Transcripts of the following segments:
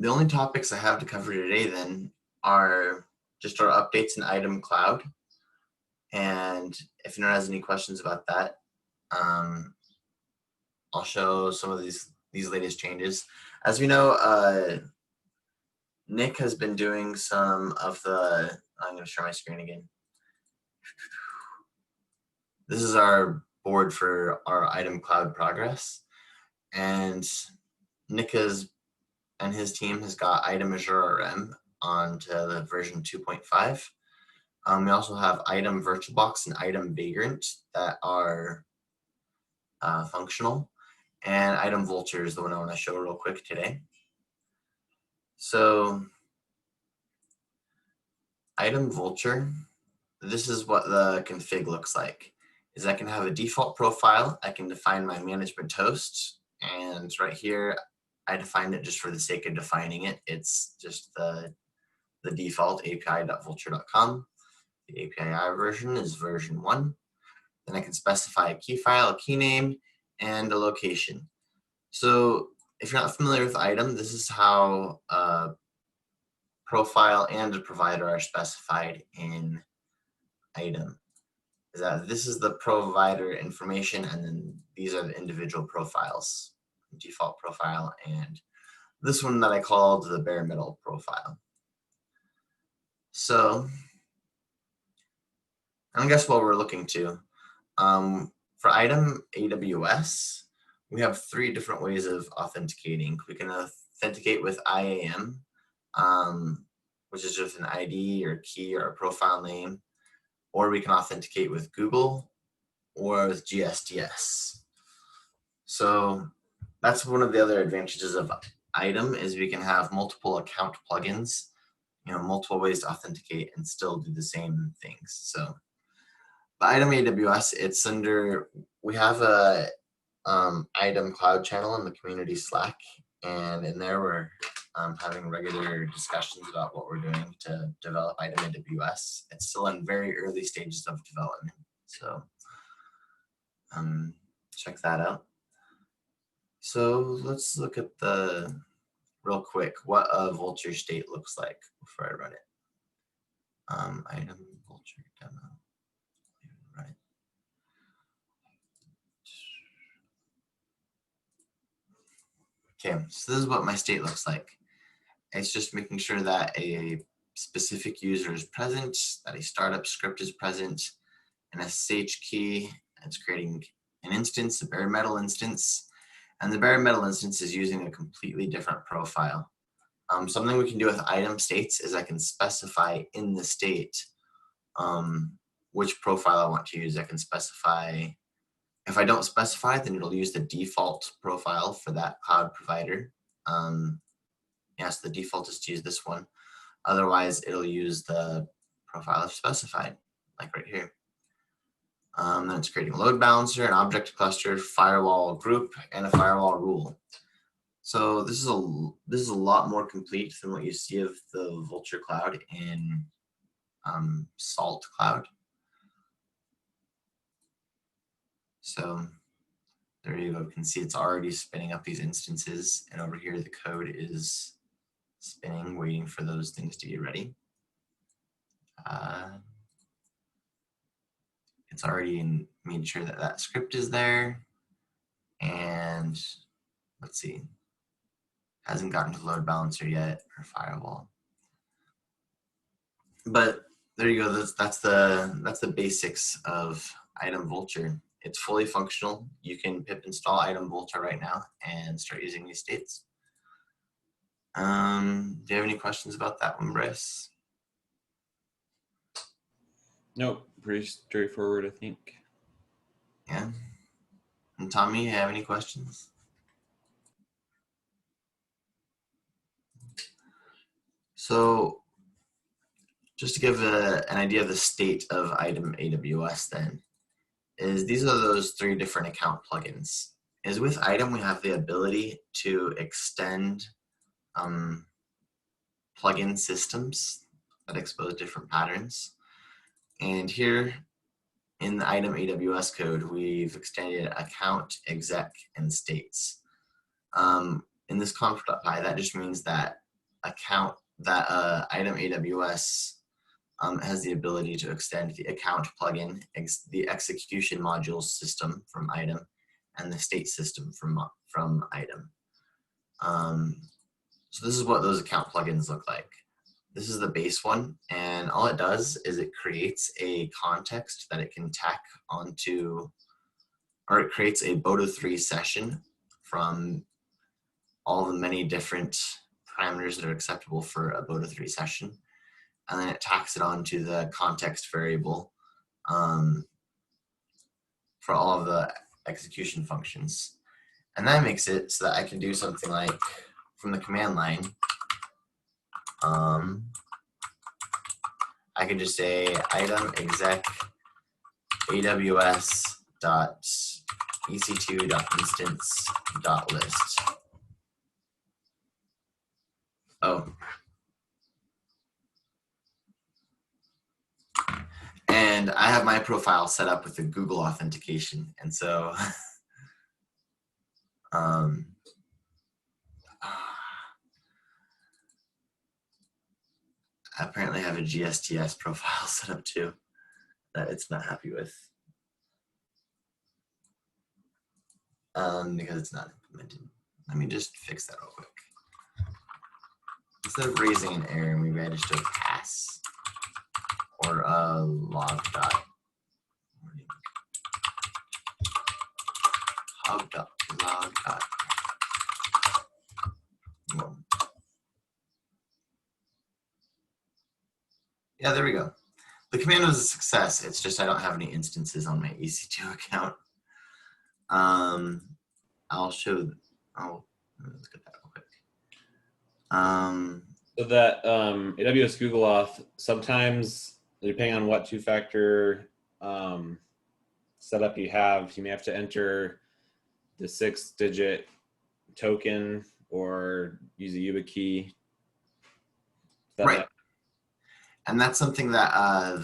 the only topics I have to cover today then are just our updates in Item Cloud. And if anyone has any questions about that, I'll show some of these latest changes. As we know, Nick has been doing some of the, I'm going to share my screen again. This is our board for our Item Cloud progress. And Nick and his team has got Item Azure RM onto the version 2.5. We also have Item VirtualBox and Item Vagrant that are functional. And Item Vultr is the one I want to show real quick today. So Item Vultr, this is what the config looks like. Is I can have a default profile. I can define my management host. And right here, I defined it just for the sake of defining it. It's just the default api.vultr.com. The API version is version 1. Then I can specify a key file, a key name, and a location. So if you're not familiar with Item, this is how a profile and a provider are specified in Item. Is that this is the provider information, and then these are the individual profiles, default profile, and this one that I called the bare metal profile. So, and guess what we're looking to. For Item AWS, we have 3 different ways of authenticating. We can authenticate with IAM, which is just an ID or key or a profile name, or we can authenticate with Google or with GSDS. So that's one of the other advantages of Item is we can have multiple account plugins, multiple ways to authenticate and still do the same things. So the Item AWS, it's under, we have a Item Cloud channel in the community Slack, and in there we're having regular discussions about what we're doing to develop Item AWS. It's still in very early stages of development, so check that out. So let's look at real quick what a Vultr state looks like before I run it. Item Vultr demo. Right. Okay, so this is what my state looks like. It's just making sure that a specific user is present, that a startup script is present, an SSH key. It's creating an instance, a bare metal instance, and the bare metal instance is using a completely different profile. Something we can do with item states is I can specify in the state which profile I want to use. I can specify, if I don't specify, then it'll use the default profile for that cloud provider. Yes, the default is to use this one. Otherwise, it'll use the profile I've specified, like right here. Then it's creating a load balancer, an object cluster, firewall group, and a firewall rule. So this is a lot more complete than what you see of the Vultr Cloud in Salt Cloud. So there you go. You can see it's already spinning up these instances, and over here the code is spinning, waiting for those things to get ready. It's already made sure that that script is there, and let's see, hasn't gotten to load balancer yet or firewall. But there you go. That's the basics of Item Vultr. It's fully functional. You can pip install Item Vultr right now and start using these states. Do you have any questions about that one, Bryce? Nope, pretty straightforward, I think. Yeah. And Tommy, you have any questions? So just to give an idea of the state of Item AWS then, is these are those 3 different account plugins. Is with Item, we have the ability to extend plugin systems that expose different patterns. And here in the Item AWS code, we've extended account, exec, and states. In this conf.py, that just means that account, that item AWS has the ability to extend the account plugin, the execution module system from item, and the state system from item. So this is what those account plugins look like. This is the base one, and all it does is it creates a context that it can tack onto, or it creates a Boto3 session from all the many different parameters that are acceptable for a Boto3 session. And then it tacks it onto the context variable for all of the execution functions. And that makes it so that I can do something like, from the command line, I can just say item exec aws dot ec2 dot instance dot list. Oh. And I have my profile set up with the Google authentication. And so I apparently have a GSTS profile set up too that it's not happy with because it's not implemented. Let me just fix that real quick. Instead of raising an error, we managed to pass or a log dot hub dot log dot. Whoa. Yeah, there we go. The command was a success. It's just I don't have any instances on my EC2 account. I'll show. Oh, let's get that real quick. So that AWS Google Auth, sometimes depending on what two-factor setup you have, you may have to enter the 6-digit token or use a YubiKey. Right. And that's something that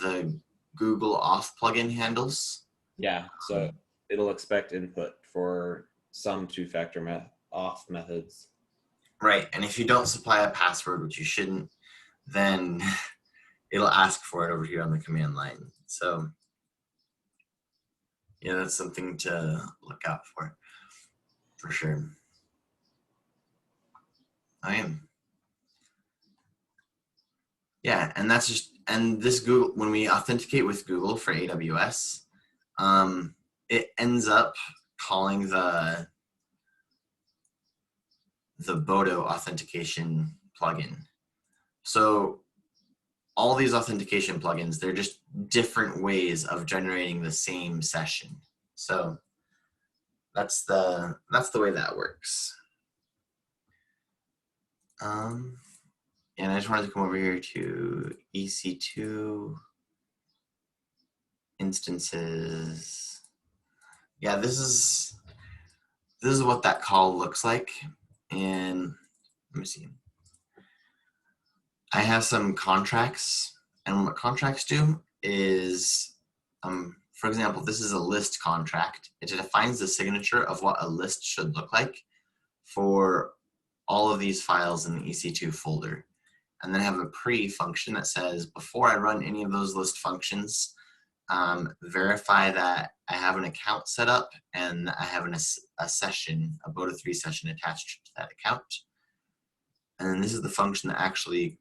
the Google Auth plugin handles. Yeah, so it'll expect input for some two-factor auth methods. Right, and if you don't supply a password, which you shouldn't, then it'll ask for it over here on the command line. So yeah, that's something to look out for sure. Yeah, and that's just, and this Google, when we authenticate with Google for AWS, it ends up calling the Boto authentication plugin. So all these authentication plugins, they're just different ways of generating the same session. So that's the way that works. And I just wanted to come over here to EC2 instances. Yeah, this is what that call looks like. And let me see. I have some contracts, and what contracts do is, for example, this is a list contract. It defines the signature of what a list should look like for all of these files in the EC2 folder. And then I have a pre function that says, before I run any of those list functions, verify that I have an account set up and I have a session, a Boto3 session attached to that account. And then this is the function that actually,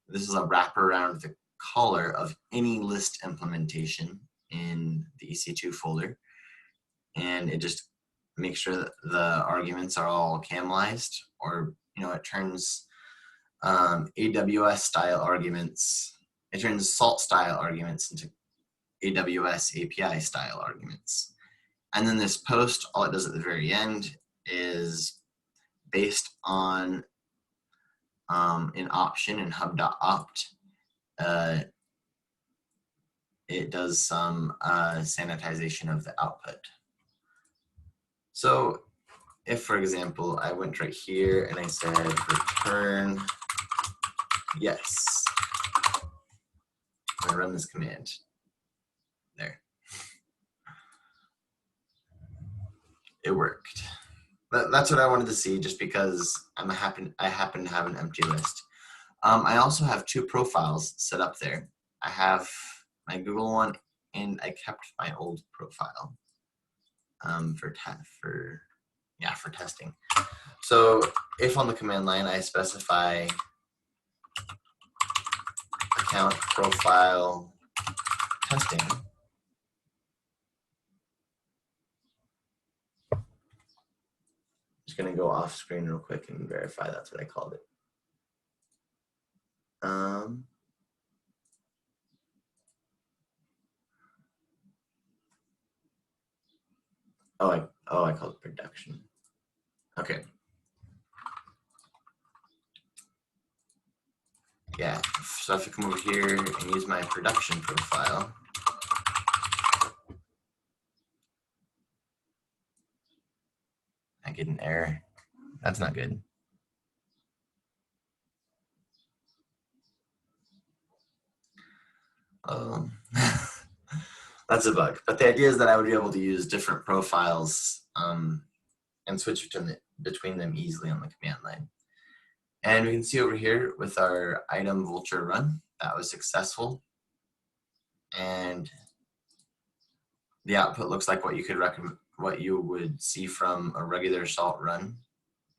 this is a wrapper around the caller of any list implementation in the EC2 folder. And it just makes sure that the arguments are all camelized, or, it turns AWS style arguments, it turns salt style arguments into AWS API style arguments. And then this post, all it does at the very end is based on an option in hub.opt. It does some sanitization of the output. So if, for example, I went right here and I said return yes, I'm gonna run this command. There. It worked. But that's what I wanted to see, just because I happen to have an empty list. I also have two profiles set up there. I have my Google one, and I kept my old profile for testing. So if on the command line I specify account profile testing, I'm just going to go off screen real quick and verify that's what I called it. I called it production. Okay. Yeah, so if I come over here and use my production profile, I get an error. That's not good. That's a bug. But the idea is that I would be able to use different profiles and switch between them easily on the command line. And we can see over here with our item vultr run, that was successful. And the output looks like what you would see from a regular salt run.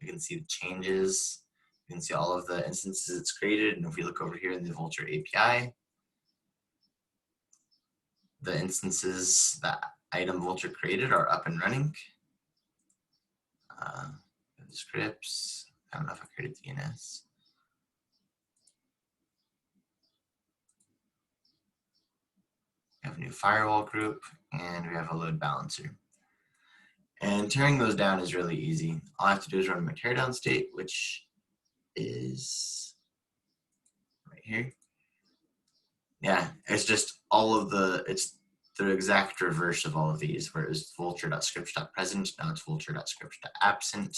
You can see the changes. You can see all of the instances it's created. And if we look over here in the vultr API, the instances that item vultr created are up and running. The scripts, I don't know if I created DNS. We have a new firewall group, and we have a load balancer. And tearing those down is really easy. All I have to do is run my teardown state, which is right here. Yeah, it's just it's the exact reverse of all of these, where it was vultr.scripts.present, now it's vultr.scripts.absent,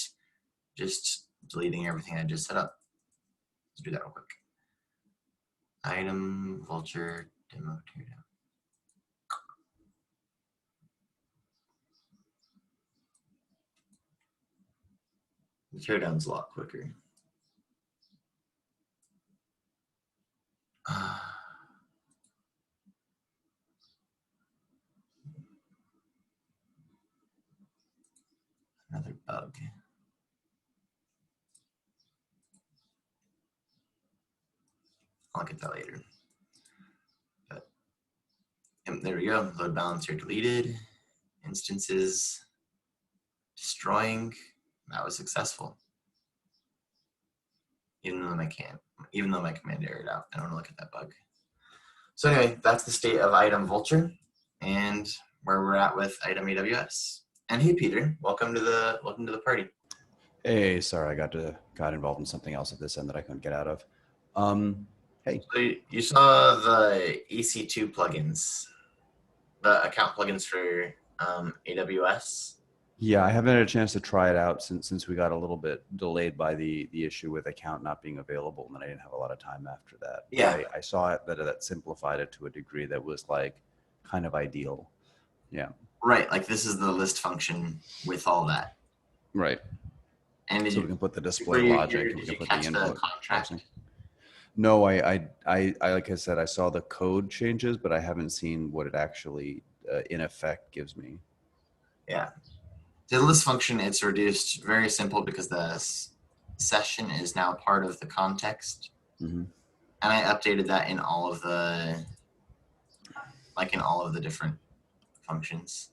just deleting everything I just set up. Let's do that real quick. Item vultr demo teardown. The teardown's a lot quicker. Another bug. I'll get that later. But there we go. Load balancer deleted. Instances destroying. That was successful. Even though my command errored out. I don't want to look at that bug. So anyway, that's the state of item vultr and where we're at with item AWS. And hey, Peter, welcome to the party. Hey, sorry, I got involved in something else at this end that I couldn't get out of. Hey. So you saw the EC2 plugins, the account plugins for AWS. Yeah, I haven't had a chance to try it out since we got a little bit delayed by the issue with account not being available, and then I didn't have a lot of time after that. Yeah, I saw it that simplified it to a degree that was like kind of ideal. Yeah. Right, like this is the list function with all that. Right. And so we can put the display logic. Did you catch the contract? No, I like I said, I saw the code changes, but I haven't seen what it actually in effect gives me. Yeah. The list function, it's reduced, very simple, because the session is now part of the context. Mm-hmm. And I updated that in all of the different functions.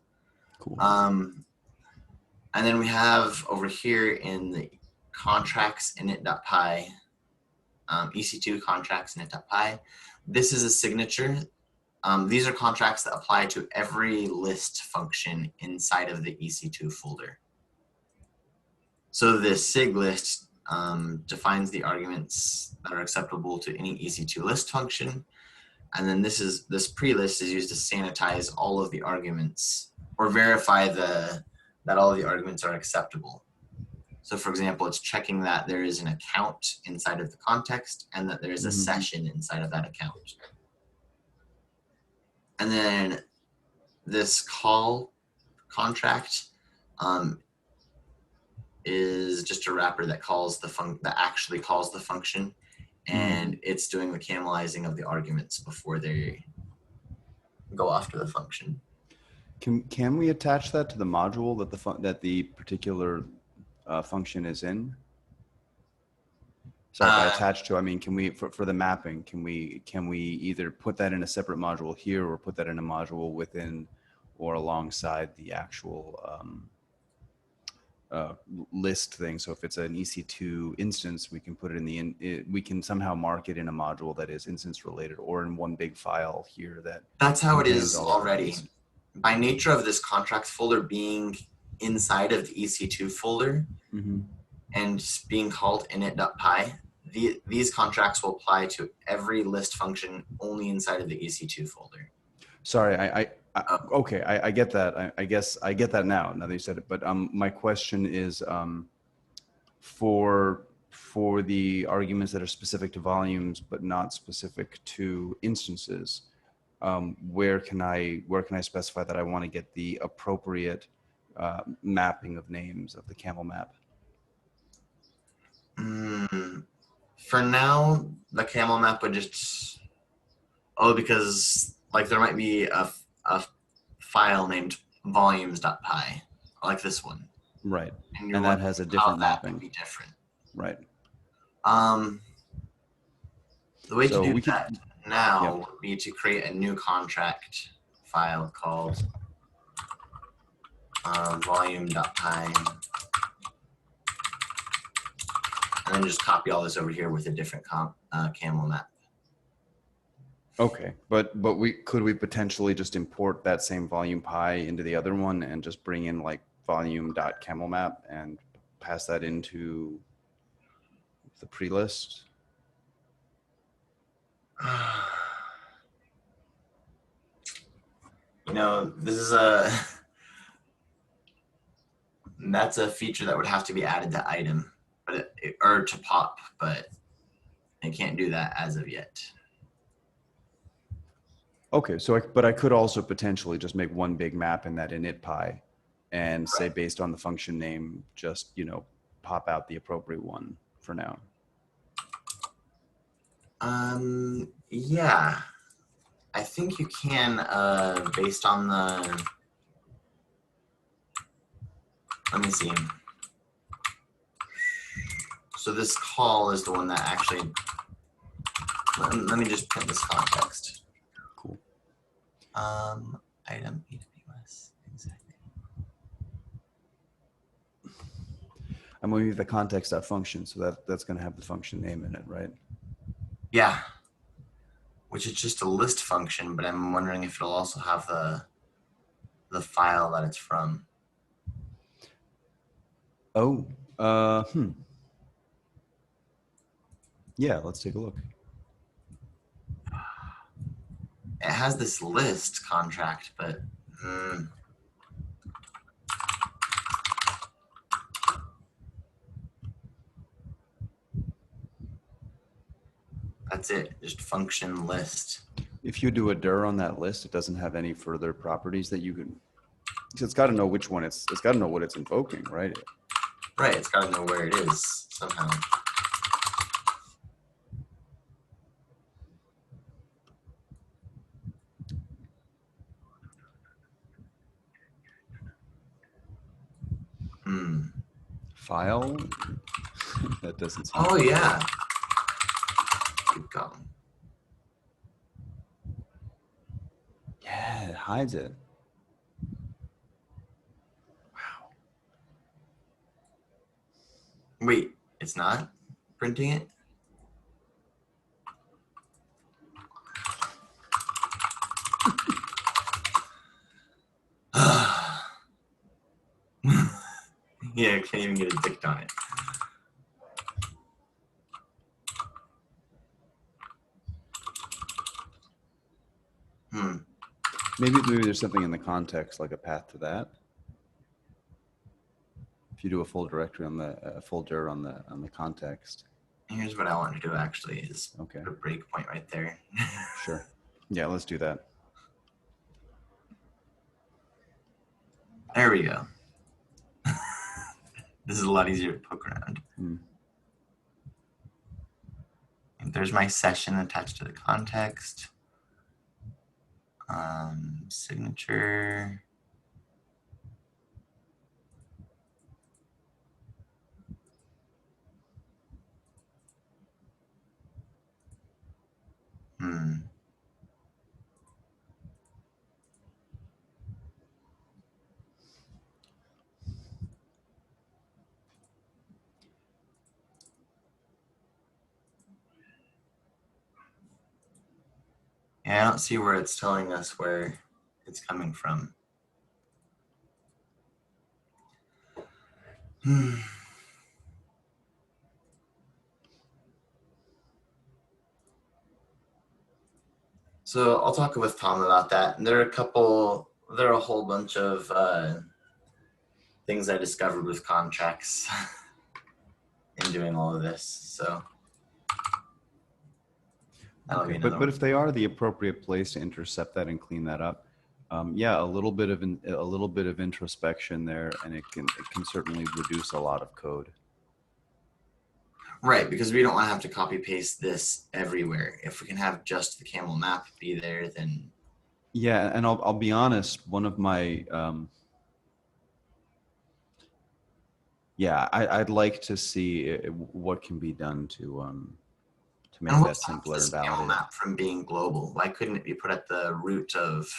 Cool. And then we have over here in the contracts init.py, EC2 contracts init.py. This is a signature. These are contracts that apply to every list function inside of the EC2 folder. So the sig list defines the arguments that are acceptable to any EC2 list function. And then this pre-list is used to sanitize all of the arguments or verify that all of the arguments are acceptable. So for example, it's checking that there is an account inside of the context and that there is a session inside of that account. And then this call contract is just a wrapper that calls that actually calls the function, and it's doing the camelizing of the arguments before they go off to the function. Can we attach that to the module that the particular function is in? So by attached to, I mean, can we for the mapping, can we either put that in a separate module here or put that in a module within or alongside the actual list thing? So if it's an EC2 instance, we can put it in we can somehow mark it in a module that is instance related, or in one big file here That's how it contains is all of already. these. By nature of this contracts folder being inside of the EC2 folder Mhm. and being called init.py, these contracts will apply to every list function only inside of the EC2 folder. Sorry, okay, I get that. I guess I get that now that you said it. But my question is, for the arguments that are specific to volumes but not specific to instances, where can I specify that I want to get the appropriate mapping of names of the camel map? For now, the camel map would just, because like there might be a file named volumes.py, like this one. Right, And that has a different mapping. Would be different. Right. The way So to do we that now would be to create a new contract file called volume.py, and then just copy all this over here with a different camel map. Okay, but could we potentially just import that same volume py into the other one and just bring in like volume.camelmap and pass that into the pre-list? You know, this is that's a feature that would have to be added to item, but or to pop, but I can't do that as of yet. Okay, so but I could also potentially just make one big map in that init py and say based on the function name, just, you know, pop out the appropriate one for now. Yeah, I think you can, based on the, let me see. So this call is the one that actually, let me just print this context. Cool. Item AWS, exactly. I'm going to use the context.function, so that's going to have the function name in it, right? Yeah, which is just a list function, but I'm wondering if it'll also have the file that it's from. Oh, yeah, let's take a look. It has this list contract, but that's it, just function list. If you do a dir on that list, it doesn't have any further properties that you can. So it's got to know which one it's got to know what it's invoking, right? Right, it's got to know where it is somehow. File? That doesn't seem. Oh, yeah. Keep going. Yeah, it hides it. Wow. Wait, it's not printing it? Yeah, I can't even get a dict on it. Maybe there's something in the context, like a path to that. If you do a full directory on the full dir on the context. Here's what I want to do actually is Okay. put a breakpoint right there. Sure. Yeah, let's do that. There we go. This is a lot easier to poke around. There's my session attached to the context. Signature. Hmm. Yeah, I don't see where it's telling us where it's coming from. So I'll talk with Tom about that. And there are a whole bunch of things I discovered with contracts in doing all of this. So that'll be Okay, another but one. if they are the appropriate place to intercept that and clean that up, yeah, a little bit of introspection there, and it can certainly reduce a lot of code. Right, because we don't want to have to copy paste this everywhere. If we can have just the camel map be there, then Yeah, and I'll be honest. One of my yeah, I'd like to see what can be done to make and that what stops simpler and this camel validate. map from being global? Why couldn't it be put at the root of?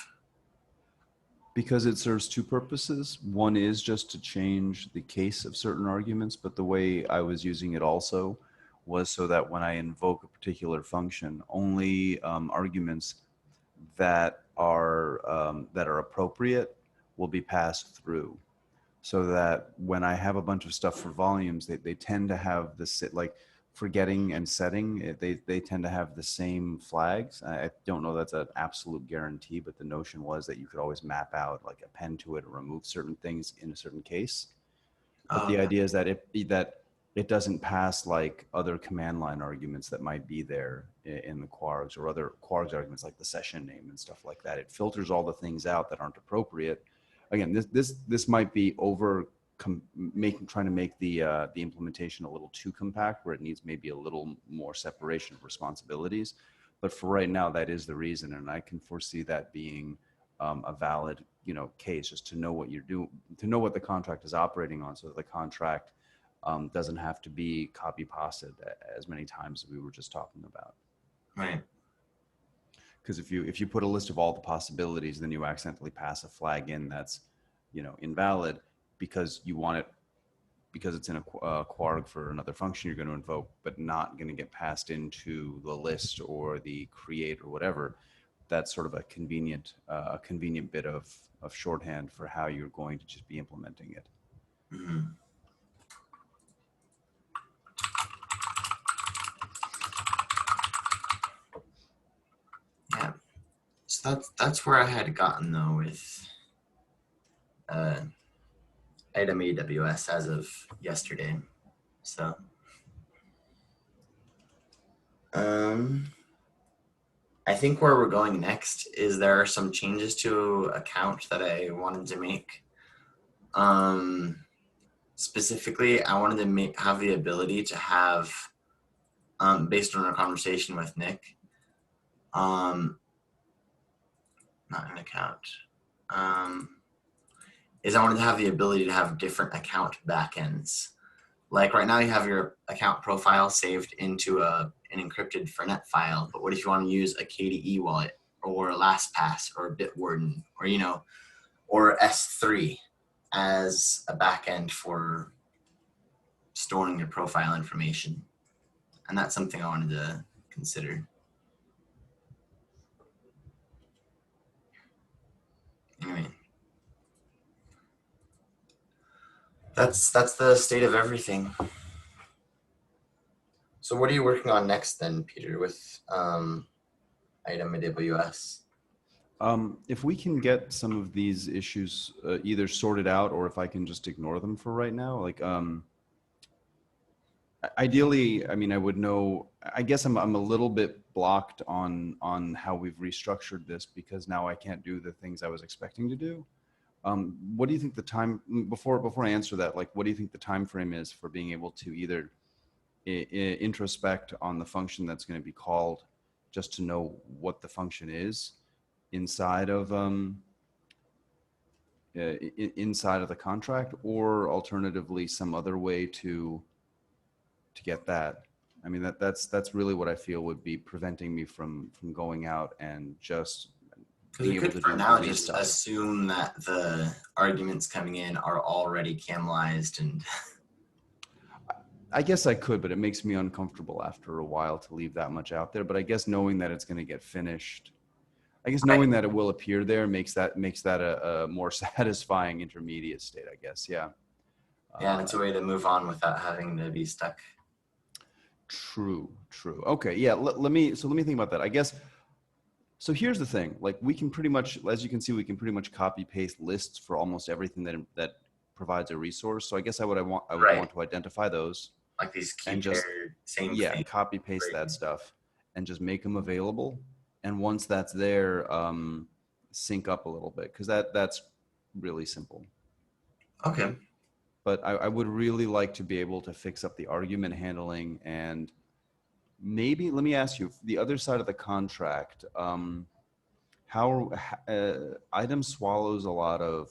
Because it serves two purposes. One is just to change the case of certain arguments, but the way I was using it also was so that when I invoke a particular function, only arguments that are appropriate will be passed through. So that when I have a bunch of stuff for volumes, they tend to have this, like for getting and setting, they tend to have the same flags. I don't know that's an absolute guarantee, but the notion was that you could always map out, like append to it or remove certain things in a certain case. But the idea is that it doesn't pass like other command line arguments that might be there in the quarks, or other quarks arguments like the session name and stuff like that. It filters all the things out that aren't appropriate. Again, this might be trying to make the implementation a little too compact, where it needs maybe a little more separation of responsibilities. But for right now, that is the reason, and I can foresee that being a valid, case, just to know what you're doing, to know what the contract is operating on, so that the contract doesn't have to be copy pasted as many times as we were just talking about. Right. Because if you put a list of all the possibilities, then you accidentally pass a flag in that's, invalid because you want it, because it's in a quark for another function you're going to invoke, but not going to get passed into the list or the create or whatever. That's sort of a convenient bit of shorthand for how you're going to just be implementing it. Mm-hmm. Yeah. So that's where I had gotten though with item AWS as of yesterday. So I think where we're going next is there are some changes to account that I wanted to make. Specifically, I wanted to have the ability to have, based on our conversation with Nick, not an account, is I wanted to have the ability to have different account backends. Like right now you have your account profile saved into an encrypted Fernet file, but what if you want to use a KDE wallet or LastPass or Bitwarden or, or S3 as a backend for storing your profile information? And that's something I wanted to consider. Anyway, that's the state of everything. So what are you working on next then, Peter, with item AWS? If we can get some of these issues either sorted out, or if I can just ignore them for right now, like ideally, I mean, I would know. I guess I'm a little bit blocked on how we've restructured this, because now I can't do the things I was expecting to do. What do you think the time before I answer that? Like, what do you think the time frame is for being able to either introspect on the function that's going to be called, just to know what the function is inside of inside of the contract, or alternatively some other way to get that. I mean, that's really what I feel would be preventing me from going out and just Because we being able could to for do now release just stuff. assume that the arguments coming in are already camlized and I guess I could, but it makes me uncomfortable after a while to leave that much out there. But I guess knowing that it's going to get finished, I guess knowing that it will appear there makes that a more satisfying intermediate state, I guess. Yeah. yeah, it's a way to move on without having to be stuck. True. Okay. Yeah. Let me think about that. I guess. So here's the thing, like we can pretty much, as you can see, we can pretty much copy paste lists for almost everything that provides a resource. So I guess I would Right. want to identify those Like these key and just, paired, same yeah, thing. copy paste Great. that stuff and just make them available. And once that's there, sync up a little bit, because that's really simple. Okay. But I would really like to be able to fix up the argument handling, and maybe let me ask you, the other side of the contract, how item swallows a lot of,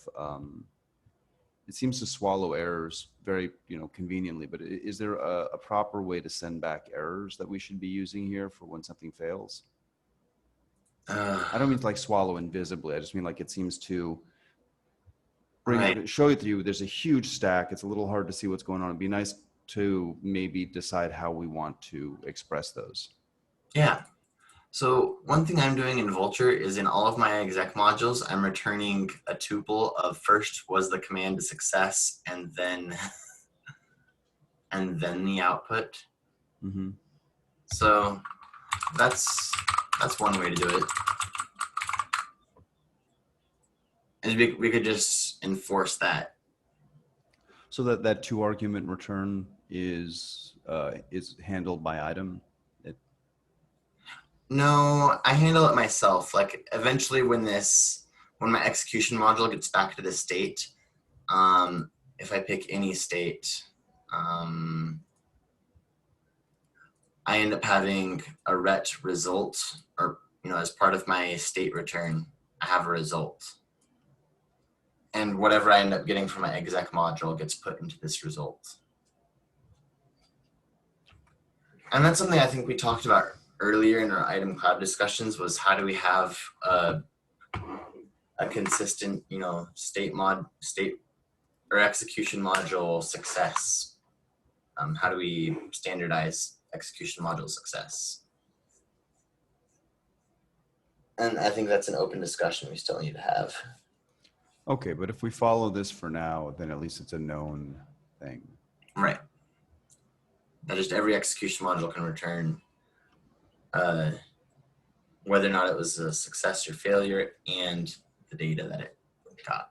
it seems to swallow errors very, conveniently, but is there a proper way to send back errors that we should be using here for when something fails? I don't mean to like swallow invisibly. I just mean like it seems to show it to you. There's a huge stack. It's a little hard to see what's going on. It'd be nice to maybe decide how we want to express those. Yeah. So one thing I'm doing in Vultr is in all of my exec modules, I'm returning a tuple of first was the command a success and then the output. Mm-hmm. So that's one way to do it. And we could just enforce that. So that 2 argument return is handled by item. No, I handle it myself. Like eventually when my execution module gets back to the state, if I pick any state, I end up having a ret result, or, as part of my state return, I have a result. And whatever I end up getting from my exec module gets put into this result. And that's something I think we talked about earlier in our item cloud discussions, was how do we have a consistent, state or execution module success? How do we standardize execution module success? And I think that's an open discussion we still need to have. Okay, but if we follow this for now, then at least it's a known thing. Right. That just every execution module can return whether or not it was a success or failure and the data that it got.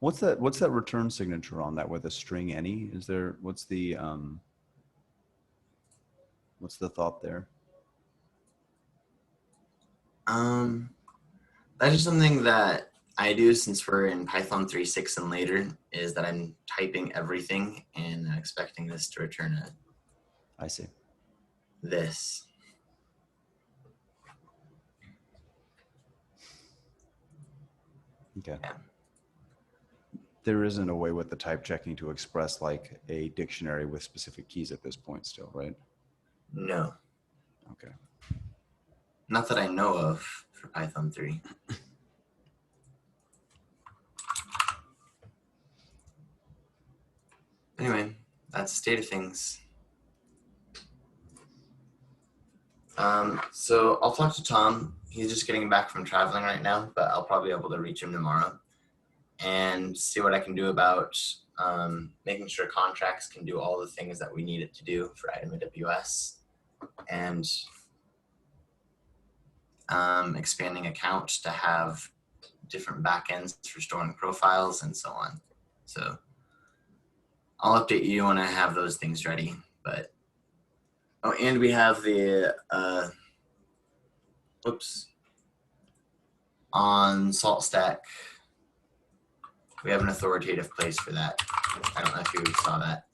What's that return signature on that with a string any? Is there, what's the thought there? That is something that I do since we're in Python 3.6 and later, is that I'm typing everything and expecting this to return I see. this. Okay. Yeah. There isn't a way with the type checking to express like a dictionary with specific keys at this point still, right? No. Okay. Not that I know of for Python 3. Anyway, that's the state of things. So I'll talk to Tom. He's just getting back from traveling right now, but I'll probably be able to reach him tomorrow and see what I can do about making sure contracts can do all the things that we need it to do for item AWS, and expanding account to have different backends for storing profiles and so on. So I'll update you when I have those things ready. But oh, and we have the on SaltStack. We have an authoritative place for that. I don't know if you saw that.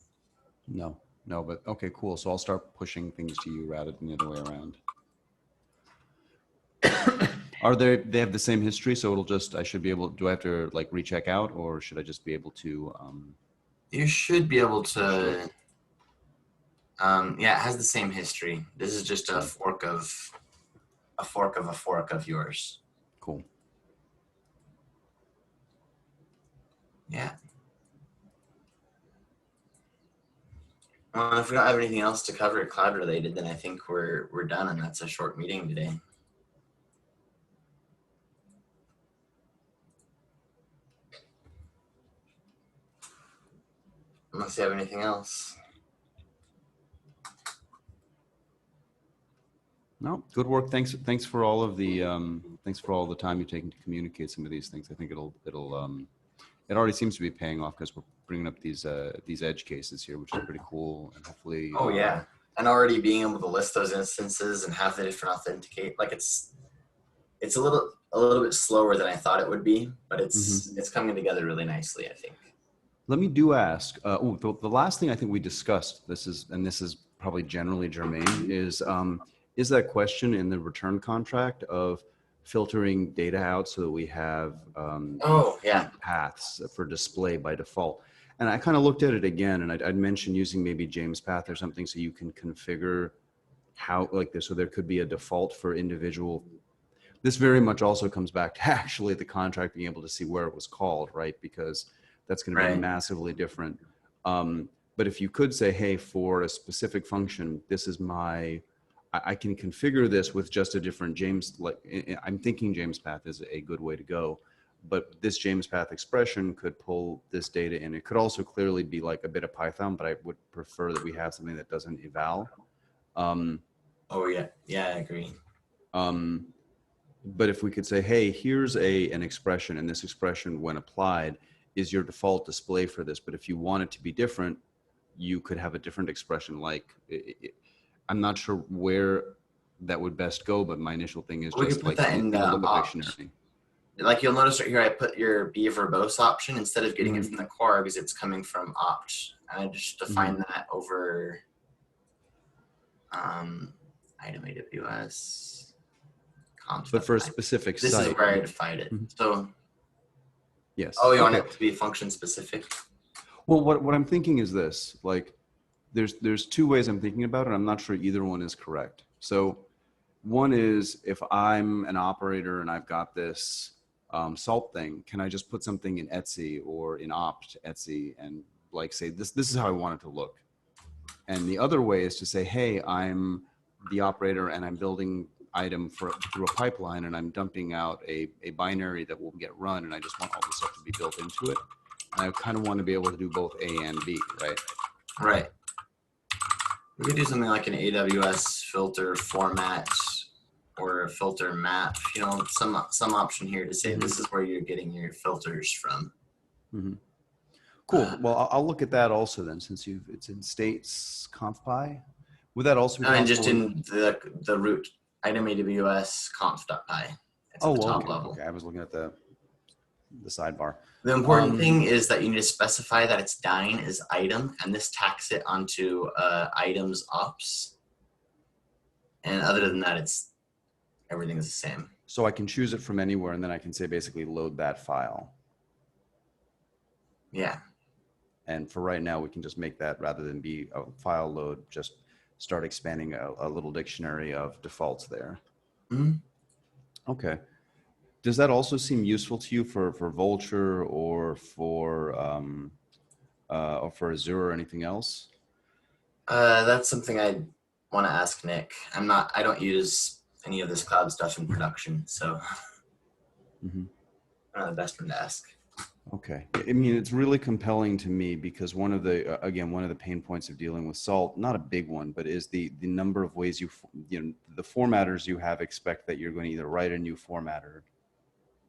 No, but okay, cool. So I'll start pushing things to you rather than the other way around. They have the same history, so it'll just, I should be able, do I have to like recheck out, or should I just be able to, You should be able to, yeah, it has the same history. This is just a fork of a fork of a fork of yours. cool. Yeah. Well, if we don't have anything else to cover cloud related, then I think we're done, and that's a short meeting today. Unless you have anything else. No, good work. Thanks for all of the, thanks for all the time you've taken to communicate some of these things. I think it already seems to be paying off because we're bringing up these edge cases here, which is pretty cool. And hopefully, Oh yeah, and already being able to list those instances and have the different authenticate, like it's a little bit slower than I thought it would be, but it's coming together really nicely, I think. let me ask, the last thing I think we discussed, this is probably generally germane, is that question in the return contract of filtering data out so that we have Oh yeah, paths for display by default. And I kind of looked at it again, and I'd mentioned using maybe James Path or something so you can configure how like this, so there could be a default for individual. This very much also comes back to actually the contract being able to see where it was called, right? Because that's going to be Right. massively different. But if you could say, hey, for a specific function, this is I can configure this with just a different James, I'm thinking James Path is a good way to go, but this James Path expression could pull this data in. It could also clearly be like a bit of Python, but I would prefer that we have something that doesn't eval. oh yeah, I agree. But if we could say, hey, here's an expression, and this expression when applied is your default display for this, but if you want it to be different, you could have a different expression. Like I'm not sure where that would best go, but my initial thing is We just could put like that in a the local opt. dictionary. Like you'll notice right here, I put your be verbose option instead of getting it from the core because it's coming from opt. And I just define that over item AWS. But for a specific this site. is where I defined it. So yes. oh, you want it to be function specific? Well, what I'm thinking is this, like there's two ways I'm thinking about it. I'm not sure either one is correct. So one is if I'm an operator and I've got this salt thing, can I just put something in Etsy or in opt Etsy and like say this is how I want it to look? And the other way is to say, hey, I'm the operator and I'm building item through a pipeline and I'm dumping out a binary that will get run, and I just want all this stuff to be built into it. And I kind of want to be able to do both A and B, right? Right. We could do something like an AWS filter format or a filter map, you know, some option here to say this is where you're getting your filters from. Cool. Well, I'll look at that also then, since it's in states conf.py. Would that also be And just possible? in the root item AWS conf.py. It's at the top level. Okay. I was looking at the sidebar. The important thing is that you need to specify that its dyne is item, and this tacks it onto items ops. And other than that, everything is the same. So I can choose it from anywhere, and then I can say basically load that file. Yeah. And for right now, we can just make that, rather than be a file load, just start expanding a little dictionary of defaults there. Okay. Does that also seem useful to you for Vultr or for Azure or anything else? That's something I want to ask Nick. I don't use any of this cloud stuff in production, so I'm not the best one to ask. Okay. I mean, it's really compelling to me because one of the pain points of dealing with Salt, not a big one, but is the number of ways the formatters you have expect that you're going to either write a new formatter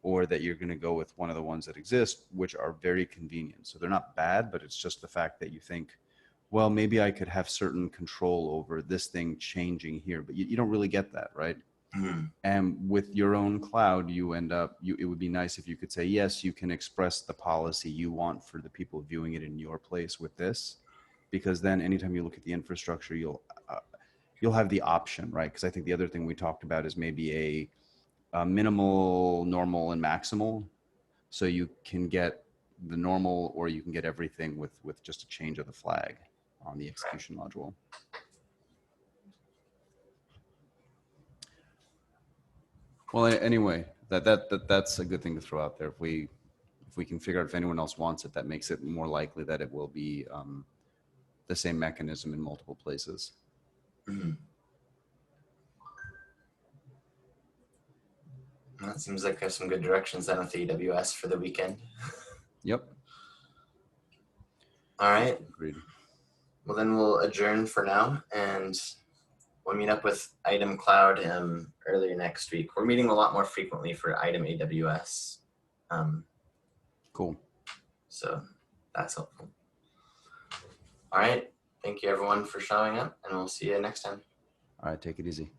or that you're going to go with one of the ones that exist, which are very convenient. So they're not bad, but it's just the fact that you think, well, maybe I could have certain control over this thing changing here, but you don't really get that, right? Mhm. And with your own cloud, you end up, it would be nice if you could say, yes, you can express the policy you want for the people viewing it in your place with this, because then anytime you look at the infrastructure, you'll have the option, right? Because I think the other thing we talked about is maybe a minimal, normal, and maximal. So you can get the normal, or you can get everything with just a change of the flag on the execution module. Well, anyway, that's a good thing to throw out there. If we can figure out if anyone else wants it, that makes it more likely that it will be the same mechanism in multiple places. Mhm. That seems like there's some good directions then with the AWS for the weekend. Yep. All right. Agreed. Well, then we'll adjourn for now, and we'll meet up with Item Cloud earlier next week. We're meeting a lot more frequently for Item AWS. Cool. So that's helpful. All right. Thank you, everyone, for showing up, and we'll see you next time. All right. Take it easy.